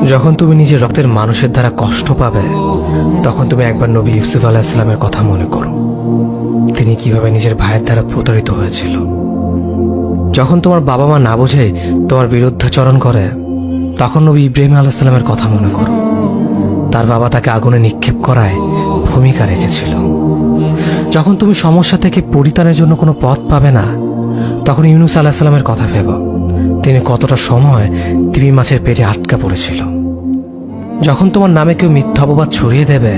যখন তুমি নিজের রক্তের মানুষের দ্বারা কষ্ট পাবে, তখন তুমি একবার নবী ইউসুফ আলাইহিস সালামের কথা মনে করো। তিনি কিভাবে নিজের ভাইয়ের দ্বারা প্রতারিত হয়েছিল। যখন তোমার বাবা মা না বুঝে তোমার বিরুদ্ধাচরণ করে, তখন নবী ইব্রাহিম আলাইহিস সালামের কথা মনে করো। তার বাবা তাকে আগুনে নিক্ষেপ করায় ভূমিকা রেখেছিল। যখন তুমি সমস্যা থেকে পরিত্রাণের জন্য কোনো পথ পাবে না, তখন ইউনুস আলাইহিস সালামের কথা ভেবো। তিনি কতটা সময় তিমি মাছের পেটে আটকা পড়েছিল। যখন তোমার নামে কেউ মিথ্যা অপবাদ ছড়িয়ে দেবে,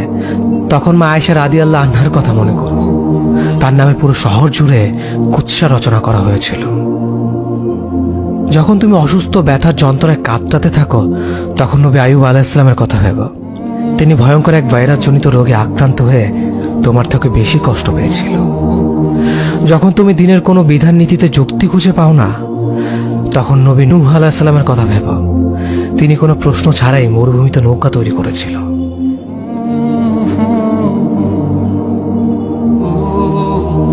তখন মা আয়েশা রাদিয়াল্লাহু আনহার কথা মনে করো। তার নামে পুরো শহর জুড়ে কুৎসা রচনা করা হয়েছিল। যখন তুমি অসুস্থ ব্যথার যন্ত্রণায় কাতরাতে থাকো, তখন নবী আইয়ুব আলাইহিস সালামের কথা ভেবো। তিনি ভয়ঙ্কর এক ভাইরাসজনিত রোগে আক্রান্ত হয়ে তোমার থেকে বেশি কষ্ট পেয়েছিল। যখন তুমি দিনের কোনো বিধান নীতিতে যুক্তি খুঁজে পাও না, তখন নবী নূহ আলাইহিস সালামের কথা ভেবো। তিনি কোনো প্রশ্ন ছাড়াই মরুভূমিতে নৌকা তৈরি করেছিল।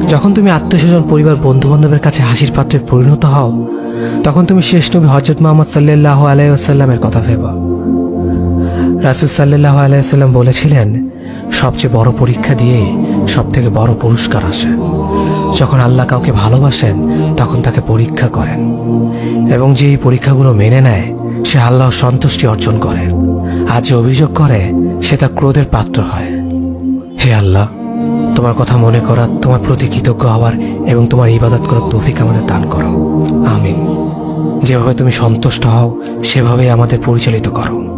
যখন তুমি আত্মীয়স্বজন, পরিবার, বন্ধু বান্ধবের কাছে হাসির পাত্রে পরিণত হও, তখন তুমি শেষ নবী হযরত মুহাম্মদ সাল্লাল্লাহু আলাইহি ওয়াসাল্লামের কথা ভেবো। রাসূল সাল্লাল্লাহু আলাইহি ওয়াসাল্লাম বলেছিলেন, সবচেয়ে বড় পরীক্ষা দিয়েই সব থেকে বড় পুরস্কার আসে। যখন আল্লাহ কাউকে ভালোবাসেন, তখন তাকে পরীক্ষা করেন, এবং যে এই পরীক্ষাগুলো মেনে নেয়, সে আল্লাহর সন্তুষ্টি অর্জন করে। আর যে অভিযোগ করে, সে তার ক্রোধের পাত্র হয়। হে আল্লাহ, তোমার কথা মনে করা, তোমার প্রতি কৃতজ্ঞ হওয়ার এবং তোমার ইবাদত করার তৌফিক আমাদের দান করো। আমিন। যেভাবে তুমি সন্তুষ্ট হও, সেভাবেই আমাদের পরিচালিত করো।